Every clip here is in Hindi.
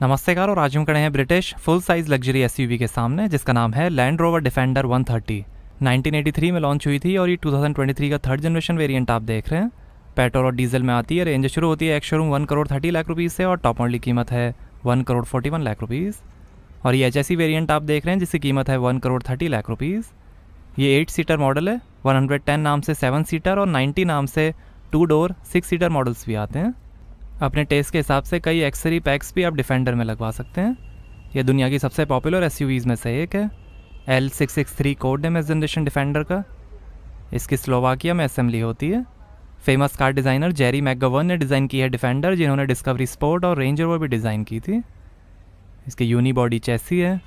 नमस्तेकार और आज हम खड़े हैं British full size luxury SUV के सामने जिसका नाम है लैंड रोवर डिफेंडर 130। 1983 में लॉन्च हुई थी और ये 2023 का थर्ड जनरेशन वेरिएंट आप देख रहे हैं। पेट्रोल और डीजल में आती है। रेंज शुरू होती है एक्स शोरूम 1,30,00,000 से और टॉप मॉडल की कीमत है 1,41,00,000। और ये एचएसई वेरिएंट आप देख रहे हैं जिसकी कीमत है 1,30,00,000। ये 8 सीटर मॉडल है। 110 नाम से 7 सीटर और 90 नाम से 2 डोर 6 सीटर मॉडल्स भी आते हैं। अपने टेस्ट के हिसाब से कई एक्सेसरी पैक्स भी आप डिफेंडर में लगवा सकते हैं। यह दुनिया की सबसे पॉपुलर एसयूवीज़ में से एक है। L663 कोड नेम इस जनरेशन डिफेंडर का। इसकी स्लोवाकिया में असेंबली होती है। Famous car designer Jerry McGovern ने डिज़ाइन की है डिफेंडर, जिन्होंने डिस्कवरी स्पोर्ट और रेंज रोवर भी डिज़ाइन की थी। इसकी यूनी बॉडी चैसी है।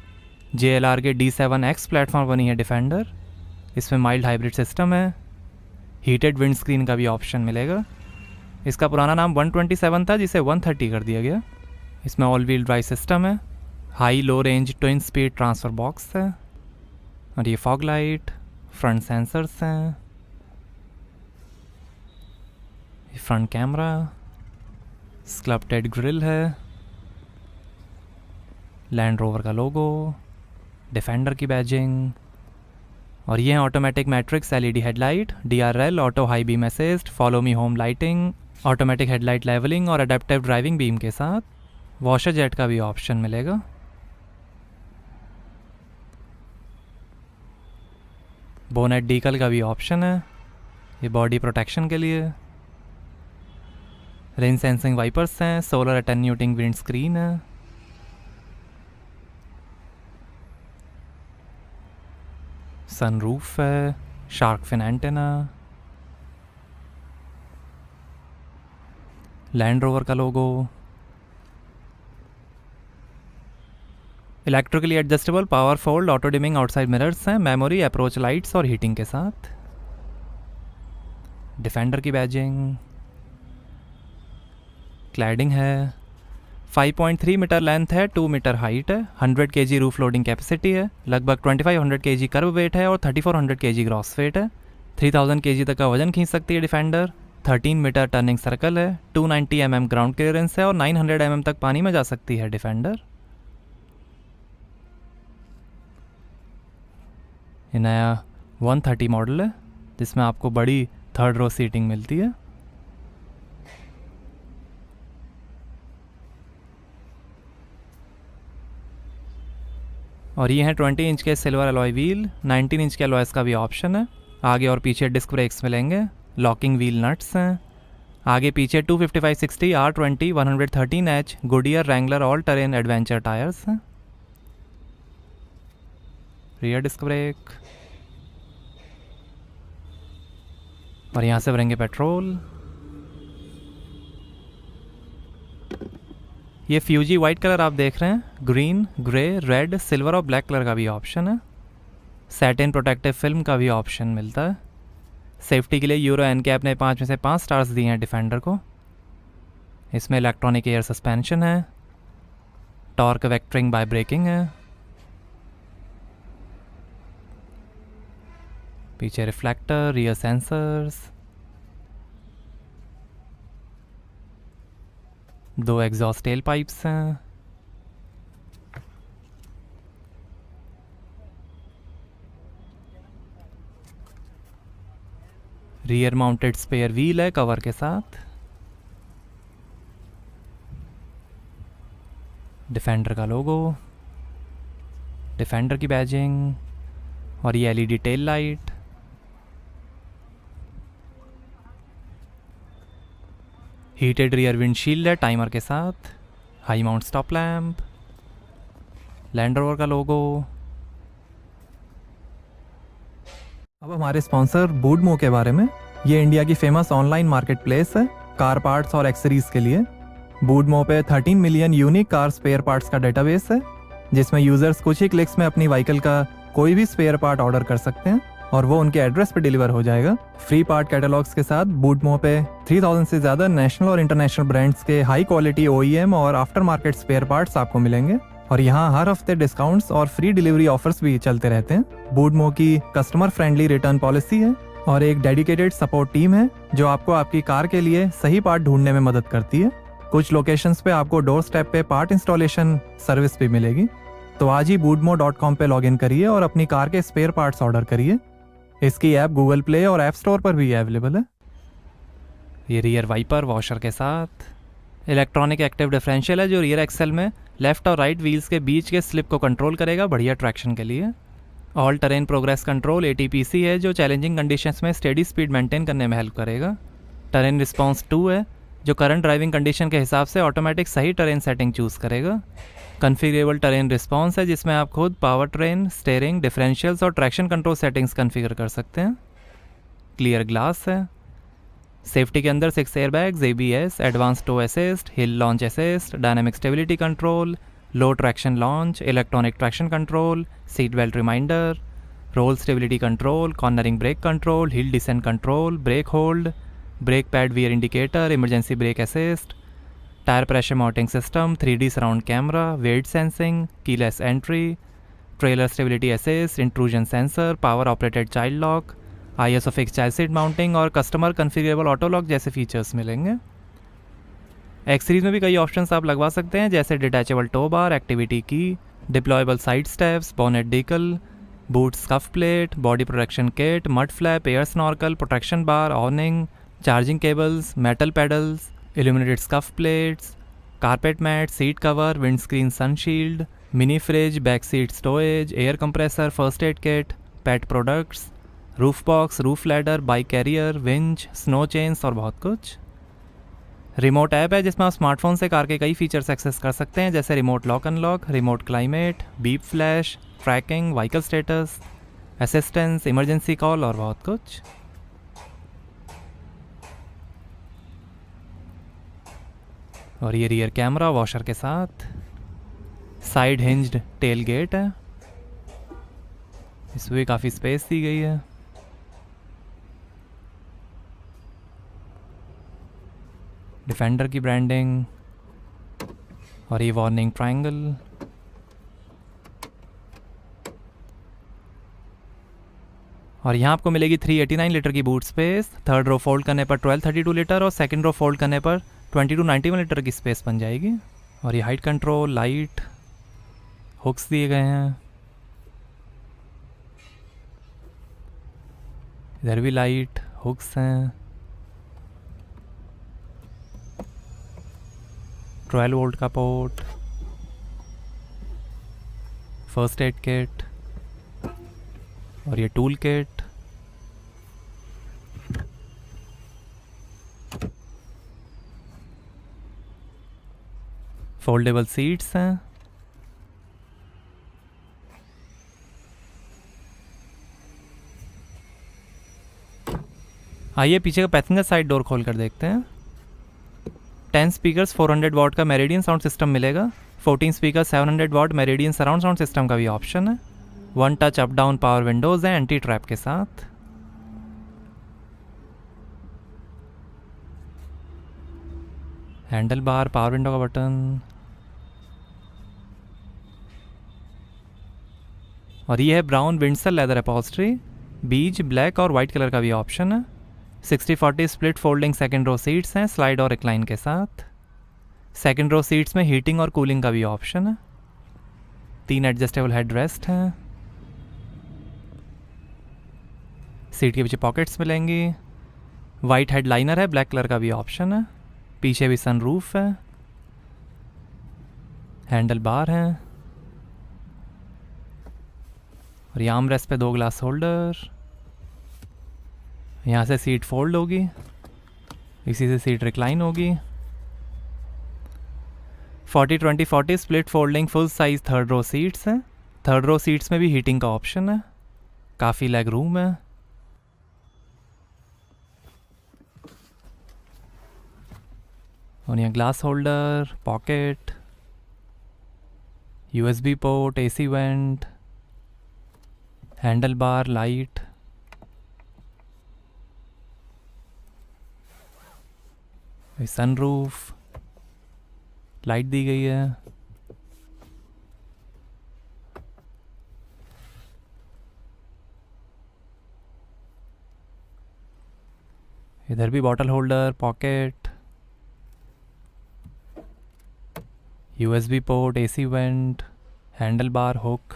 JLR के D7X प्लेटफॉर्म बनी है डिफेंडर। इसमें माइल्ड हाइब्रिड सिस्टम है। हीटेड विंड स्क्रीन का भी ऑप्शन मिलेगा। इसका पुराना नाम 127 था जिसे 130 कर दिया गया। इसमें ऑल व्हील ड्राइव सिस्टम है। High low range twin speed transfer box है और ये फॉग लाइट, फ्रंट सेंसर्स हैं, फ्रंट कैमरा, स्कल्पटेड ग्रिल है, लैंड रोवर का लोगो, डिफेंडर की बैजिंग और ये है automatic matrix LED headlight, DRL auto high beam assist, follow me home lighting, automatic headlight levelling और अडेप्टिव ड्राइविंग बीम के साथ। वॉशर जेट का भी ऑप्शन मिलेगा। बोनेट डीकल का भी ऑप्शन है, ये बॉडी प्रोटेक्शन के लिए। रेन सेंसिंग वाइपर्स हैं, सोलर अटेन्यूटिंग विंड स्क्रीन है। सनरूफ है, shark fin antenna, Land Rover का logo, electrically adjustable power fold auto dimming outside mirrors हैं, मेमोरी, अप्रोच लाइट्स और हीटिंग के साथ। डिफेंडर की बैजिंग, क्लैडिंग है। 5.3 मीटर लेंथ है, 2 मीटर हाइट है, 100 kg रूफ लोडिंग कैपेसिटी है, लगभग 2500 kg कर्व वेट है और 3400 kg ग्रॉस वेट है। 3000 kg तक का वजन खींच सकती है डिफेंडर। 13 मीटर टर्निंग सर्कल है, 290 mm ग्राउंड क्लियरेंस है और 900 mm तक पानी में जा सकती है डिफेंडर। ये नया 130 मॉडल है जिसमें आपको बड़ी थर्ड रो सीटिंग मिलती है। और ये हैं 20 इंच के सिल्वर अलॉय व्हील, 19 इंच के अलॉयस का भी ऑप्शन है। आगे और पीछे डिस्क ब्रेक्स मिलेंगे, लॉकिंग व्हील नट्स हैं। आगे पीछे 255/60 R20 113H Goodyear Wrangler all terrain adventure tyres हैं। रियर डिस्क ब्रेक और यहाँ से भरेंगे पेट्रोल। ये फ्यूजी वाइट कलर आप देख रहे हैं, ग्रीन, ग्रे, रेड, सिल्वर और ब्लैक कलर का भी ऑप्शन है। सैटिन प्रोटेक्टिव फिल्म का भी ऑप्शन मिलता है। सेफ्टी के लिए यूरो NCAP ने 5 में से 5 स्टार्स दिए हैं डिफेंडर को। इसमें इलेक्ट्रॉनिक एयर सस्पेंशन है, टॉर्क वेक्टरिंग बाय ब्रेकिंग है, पीछे reflector, rear sensors, 2 exhaust tell pipes हैं, रियर माउंटेड स्पेयर व्हील है कवर के साथ। डिफेंडर का लोगो, डिफेंडर की बैजिंग और ये LED tail light. Heated rear windshield है टाइमर के साथ, high mount stop lamp, land Rover का लोगो। अब हमारे स्पॉन्सर बूडमो के बारे में। ये इंडिया की फेमस ऑनलाइन मार्केट प्लेस है कार पार्ट्स और एक्सेसरीज के लिए। बूडमो पे 13 million unique car spare parts का डेटाबेस है, जिसमें यूजर्स कुछ ही क्लिक्स में अपनी व्हीकल का कोई भी स्पेयर पार्ट ऑर्डर कर सकते हैं और वो उनके एड्रेस पे डिलीवर हो जाएगा। फ्री पार्ट कैटलॉग्स के साथ बूडमो पे 3000 से ज़्यादा नेशनल और इंटरनेशनल ब्रांड्स के हाई क्वालिटी OEM और आफ्टर मार्केट स्पेयर पार्ट्स आपको मिलेंगे। और यहाँ हर हफ्ते डिस्काउंट्स और फ्री डिलीवरी ऑफर्स भी चलते रहते हैं। बूडमो की कस्टमर फ्रेंडली रिटर्न पॉलिसी है और एक डेडिकेटेड सपोर्ट टीम है जो आपको आपकी कार के लिए सही पार्ट ढूंढने में मदद करती है। कुछ लोकेशंस पे आपको डोर स्टेप पे पार्ट इंस्टॉलेशन सर्विस भी मिलेगी। तो आज ही boodmo.com पे लॉगिन करिए और अपनी कार के स्पेयर पार्ट्स ऑर्डर करिए। इसकी ऐप गूगल प्ले और ऐप स्टोर पर भी अवेलेबल है। ये रियर वाइपर वॉशर के साथ इलेक्ट्रॉनिक एक्टिव डिफरेंशियल है जो रियर एक्सेल में लेफ्ट और राइट व्हील्स के बीच के स्लिप को कंट्रोल करेगा बढ़िया ट्रैक्शन के लिए। All terrain progress control ATPC है जो चैलेंजिंग कंडीशंस में स्टेडी स्पीड मेंटेन करने में हेल्प करेगा। टेरेन रिस्पॉन्स 2 है जो करंट ड्राइविंग कंडीशन के हिसाब से ऑटोमेटिक सही टेरेन सेटिंग चूज़ करेगा। कन्फिगरेबल टेरेन रिस्पॉन्स है जिसमें आप खुद पावर ट्रेन, स्टेयरिंग, डिफरेंशियल्स और ट्रैक्शन कंट्रोल सेटिंग्स कन्फिगर कर सकते हैं। क्लियर ग्लास है। सेफ्टी के अंदर 6 airbags, ABS, advance tow assist, hill launch assist, dynamic stability control, low traction launch, electronic traction control, seat belt reminder, roll stability control, cornering brake control, hill descent control, brake hold, brake pad wear indicator, emergency brake assist, tyre pressure monitoring system, 3D surround camera, weight sensing, keyless entry, trailer stability assist, intrusion sensor, power operated child lock, ISO fix child seat mounting और कस्टमर कन्फिगरेबल ऑटो लॉक जैसे फीचर्स मिलेंगे। एक्स सीरीज में भी कई ऑप्शंस आप लगवा सकते हैं जैसे detachable tow bar, activity key, deployable side steps, bonnet decal, boot scuff plate, body protection kit, mud flap, air snorkel, protection bar, awning, charging cables, metal pedals, illuminated scuff plates, carpet mat, seat cover, windscreen sunshield, mini fridge, back seat storage, air compressor, first aid kit, pet products, roof box, roof ladder, bike career, winch, snow chains और बहुत कुछ। रिमोट ऐप है जिसमें आप स्मार्टफोन से कार के कई फीचर्स एक्सेस कर सकते हैं जैसे remote lock unlock, remote climate, beep flash, tracking, vehicle status, assistance, emergency call और बहुत कुछ। और ये रियर कैमरा वॉशर के साथ साइड हिंज्ड टेल गेट है, इसमें भी काफ़ी स्पेस दी गई है। डिफेंडर की ब्रांडिंग और ये वार्निंग ट्रायंगल। और यहाँ आपको मिलेगी 389 लीटर की boot space. Third row fold करने पर 1232 लीटर और सेकंड रो फोल्ड करने पर 2291 लीटर की स्पेस बन जाएगी। और ये हाइट कंट्रोल, लाइट, हुक्स दिए गए हैं, इधर भी लाइट, हुक्स हैं, 12 वोल्ट का पोर्ट, फर्स्ट एड किट और ये टूल किट। फोल्डेबल सीट्स हैं। आइए पीछे का पैसेंजर साइड डोर खोल कर देखते हैं। 10 स्पीकर्स 400 वॉट का मेरिडियन साउंड सिस्टम मिलेगा। 14 speaker 700 watt Meridian surround sound system का भी ऑप्शन है। 1 touch up down power windows है एंटी ट्रैप के साथ। हैंडल बार, पावर विंडो का बटन। और ये है brown Windsor leather upholstery. Beige, black और वाइट कलर का भी ऑप्शन है। 60-40 split folding second row seats हैं स्लाइड और रिक्लाइन के साथ। सेकंड रो सीट्स में हीटिंग और कूलिंग का भी ऑप्शन है। 3 एडजस्टेबल हेड रेस्ट हैं। सीट के पीछे पॉकेट्स मिलेंगी। वाइट हेड लाइनर है, ब्लैक कलर का भी ऑप्शन है। पीछे भी सनरूफ है। हैंडल बार है और यहाँ आर्मरेस्ट पे 2 ग्लास होल्डर। यहाँ से सीट फोल्ड होगी, इसी से सीट रिक्लाइन होगी। 40-20-40 split folding full size third row seats हैं। थर्ड रो सीट्स में भी हीटिंग का ऑप्शन है। काफ़ी लेग रूम है। और यहाँ glass holder, pocket, USB port, AC vent, handle bar, light. Sunroof, light दी गई है। इधर भी bottle holder, pocket. USB port, AC vent, handle bar, hook.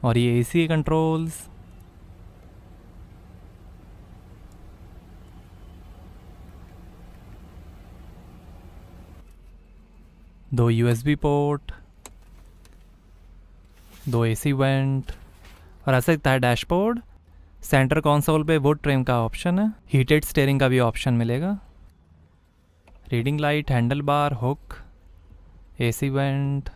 और ये AC के कंट्रोल्स। दो USB पोर्ट, दो AC वेंट और ऐसा दिखता है डैशबोर्ड। सेंटर कंसोल पे वुड ट्रिम का ऑप्शन है, हीटेड स्टीयरिंग का भी ऑप्शन मिलेगा। Reading light, handle bar, hook, AC vent.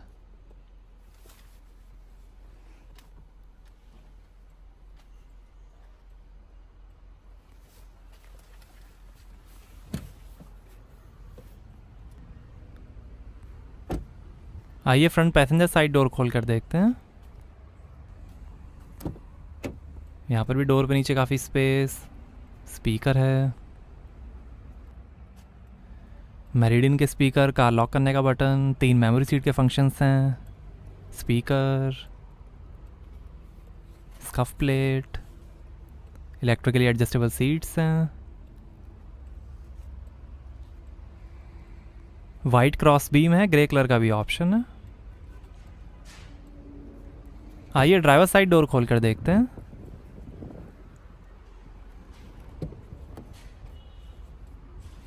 आइए फ्रंट पैसेंजर साइड डोर खोल कर देखते हैं। यहाँ पर भी डोर पे नीचे काफ़ी स्पेस, स्पीकर है, मेरिडियन के स्पीकर, कार लॉक करने का बटन, 3 मेमोरी सीट के फंक्शंस हैं, speaker, scuff plate, electrically adjustable seats हैं, वाइट क्रॉस बीम है, ग्रे कलर का भी ऑप्शन है। आइए ड्राइवर साइड डोर खोल कर देखते हैं।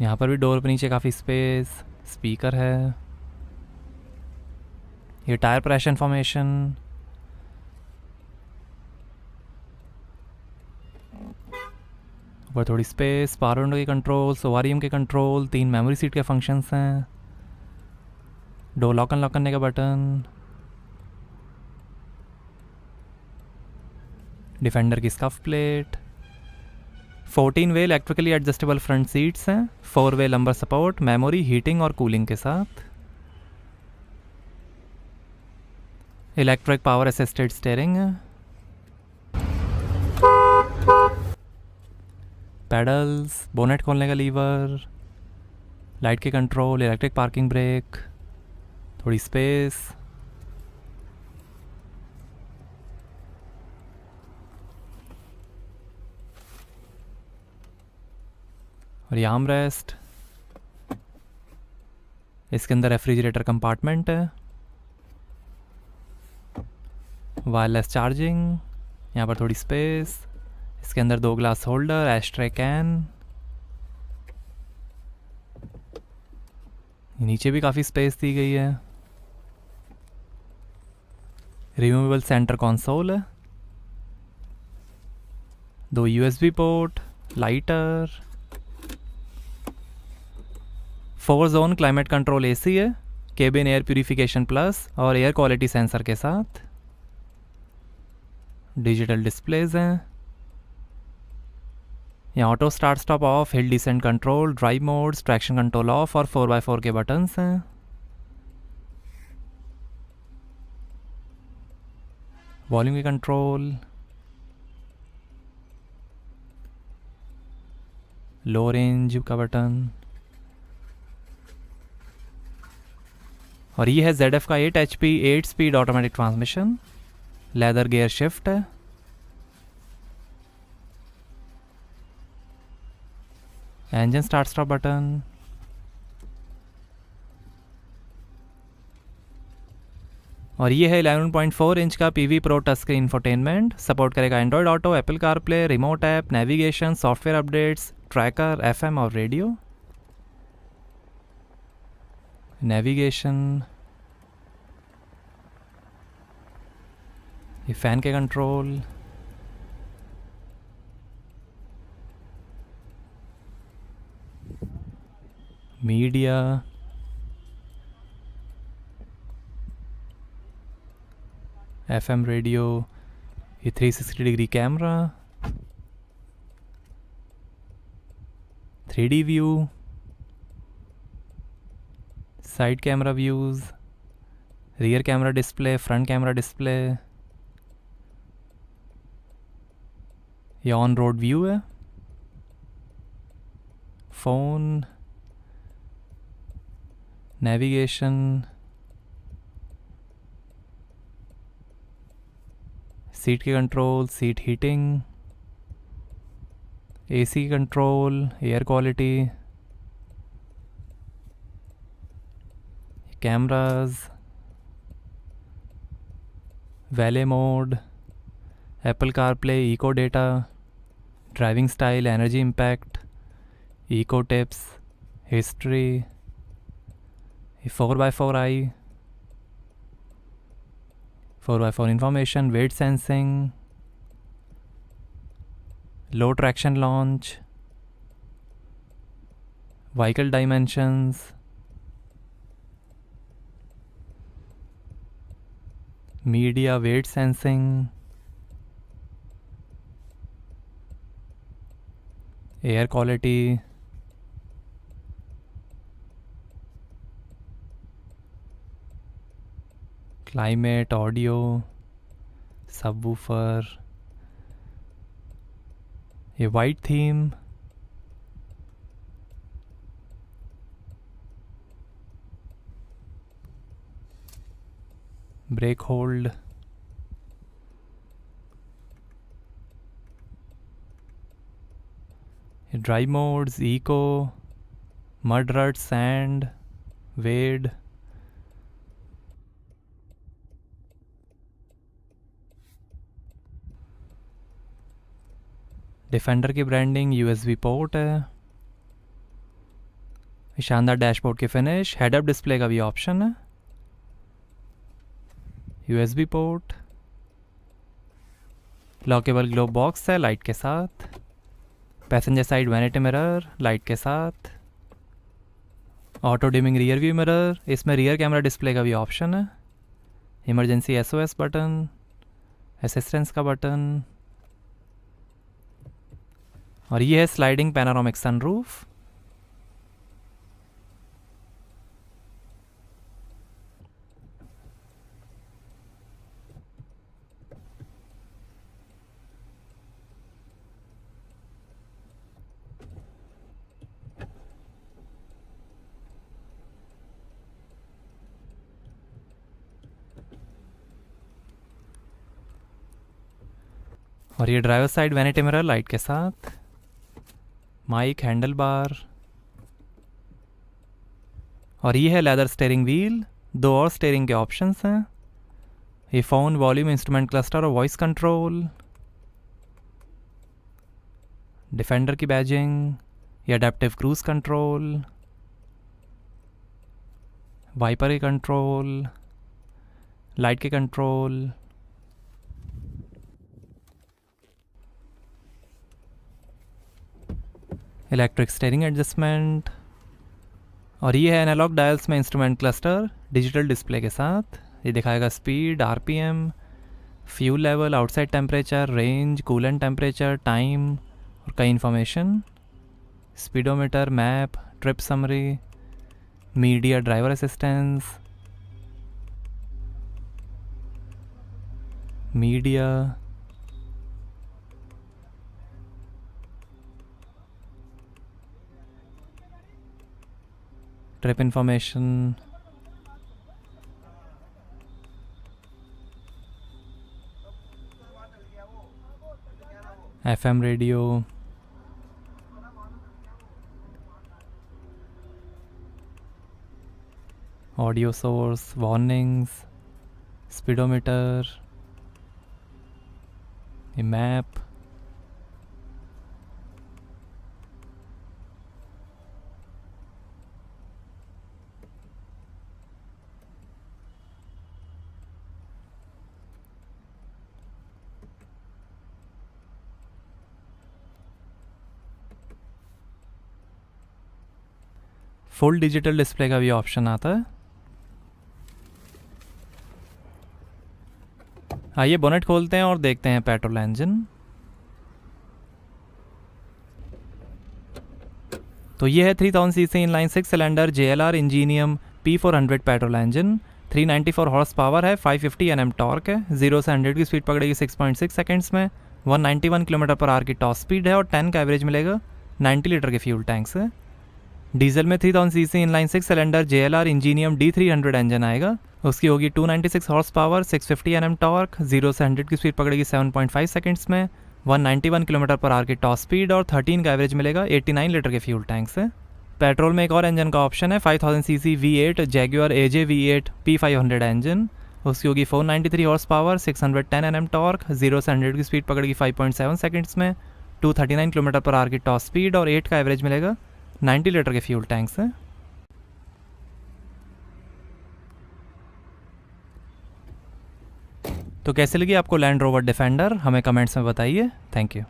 यहाँ पर भी डोर पे नीचे काफ़ी स्पेस, स्पीकर है, ये टायर प्रेशर इन्फॉर्मेशन, ऊपर थोड़ी स्पेस, पावर विंडो के कंट्रोल्स, ओआरईएम के कंट्रोल, 3 मेमोरी सीट के फंक्शंस हैं, डोर लॉक अनलॉक करने का बटन, डिफेंडर की स्कफ प्लेट, 14 वे इलेक्ट्रिकली एडजस्टेबल फ्रंट सीट्स हैं, 4 वे लंबर सपोर्ट, मेमोरी, हीटिंग और कूलिंग के साथ, इलेक्ट्रिक पावर असिस्टेड स्टीयरिंग है, पेडल्स, बोनेट खोलने का लीवर, लाइट के कंट्रोल, इलेक्ट्रिक पार्किंग ब्रेक, थोड़ी स्पेस, और ये आर्म रेस्ट। इसके अंदर रेफ्रिजरेटर कंपार्टमेंट है, वायरलेस चार्जिंग, यहाँ पर थोड़ी स्पेस, इसके अंदर 2 ग्लास होल्डर, एस्ट्रे कैन, नीचे भी काफ़ी स्पेस दी गई है, रिमूवेबल सेंटर कंसोल है, 2 USB port, lighter, 4 zone climate control AC है, केबिन एयर प्यूरिफिकेशन प्लस और एयर क्वालिटी सेंसर के साथ, डिजिटल डिस्प्लेज हैं, यहाँ auto start stop of, hill descent control, drive modes, traction control of और 4x4 के बटन्स हैं, वॉल्यूम के कंट्रोल, लो रेंज का बटन, और ये है ZF का 8 HP 8 speed automatic transmission, leather gear shift है, इंजन स्टार्ट स्टॉप बटन, और ये है 11.4 इंच का PV Pro touch screen infotainment, support करेगा Android auto, Apple CarPlay, remote app, navigation, software updates, tracker, FM और रेडियो, नेविगेशन, ये फैन के कंट्रोल, मीडिया, FM रेडियो, ये 360 degree camera, 3D view, side camera views, rear camera display, front camera display, ये ऑन रोड व्यू है, फ़ोन, नेविगेशन, सीट के control, seat heating, AC control, air quality, cameras, valet mode, Apple CarPlay, eco data, driving style, energy impact, eco tips, history, 4x4 I, 4x4 information, wade sensing, low traction launch, vehicle dimensions, media wade sensing, air quality, climate, audio, subwoofer, ये white theme, brake hold, drive modes, eco, mud rut, sand, wade, Defender की ब्रांडिंग, यूएसबी पोर्ट है, शानदार डैशबोर्ड की फिनिश, हेड अप डिस्प्ले का भी ऑप्शन है, USB port, lockable globe box है लाइट के साथ, passenger side vanity mirror light के साथ, auto dimming rear view mirror, इसमें रियर कैमरा डिस्प्ले का भी ऑप्शन है, इमरजेंसी एसओएस बटन, असिस्टेंस का बटन, और ये है स्लाइडिंग पैनारोमिक सनरूफ। और ये driver side vanity mirror light के साथ, माइक, हैंडल बार, और ये है लेदर स्टीयरिंग व्हील, दो और स्टीयरिंग के ऑप्शंस हैं, ये फ़ोन, वॉल्यूम, इंस्ट्रूमेंट क्लस्टर और वॉइस कंट्रोल, डिफेंडर की बैजिंग, ये अडेप्टिव क्रूज कंट्रोल, वाइपर के कंट्रोल, लाइट के कंट्रोल, इलेक्ट्रिक स्टीयरिंग एडजस्टमेंट, और ये है एनालॉग डायल्स में इंस्ट्रूमेंट क्लस्टर डिजिटल डिस्प्ले के साथ, ये दिखाएगा speed, RPM, fuel level, outside temperature, range, coolant temperature, time और कई information, speedometer, map, trip summary, media, driver assistance, media, trip information, FM radio, audio source, warnings, speedometer, ये मैप, फुल डिजिटल डिस्प्ले का भी ऑप्शन आता है। आइए बोनेट खोलते हैं और देखते हैं पेट्रोल इंजन। तो ये है 3000 CC inline 6 cylinder JLR Ingenium P400 petrol engine, 394 horse power है, 550 Nm टॉर्क है, 0 से 100 की स्पीड पकड़ेगी 6.6 सेकंड्स में, 191 km/h की टॉप स्पीड है और 10 का एवरेज मिलेगा 90 लीटर के फ्यूल टैंक से। डीजल में 3000 CC inline 6 cylinder JLR Ingenium D300 engine आएगा। उसकी होगी 296 हॉर्स पावर, 650 Nm टॉर्क, 0 से 100 की स्पीड पकड़ेगी 7.5 सेकंड्स में, 191 किलोमीटर पर आवर की टॉप स्पीड और 13 का एवरेज मिलेगा 89 लीटर के फ्यूल टैंक से। पेट्रोल में एक और इंजन का ऑप्शन है 5000 CC V8 Jaguar AJ V8 P500 engine. उसकी होगी 493 हॉर्स पावर, 610 Nm टॉर्क, 0 से 100 की स्पीड पकड़ेगी 5.7 सेकंड्स में, 239 किलोमीटर पर आवर की टॉप स्पीड और 8 का एवरेज मिलेगा 90 लीटर के फ्यूल टैंक से। तो कैसे लगी आपको लैंड रोवर डिफेंडर, हमें कमेंट्स में बताइए। Thank you.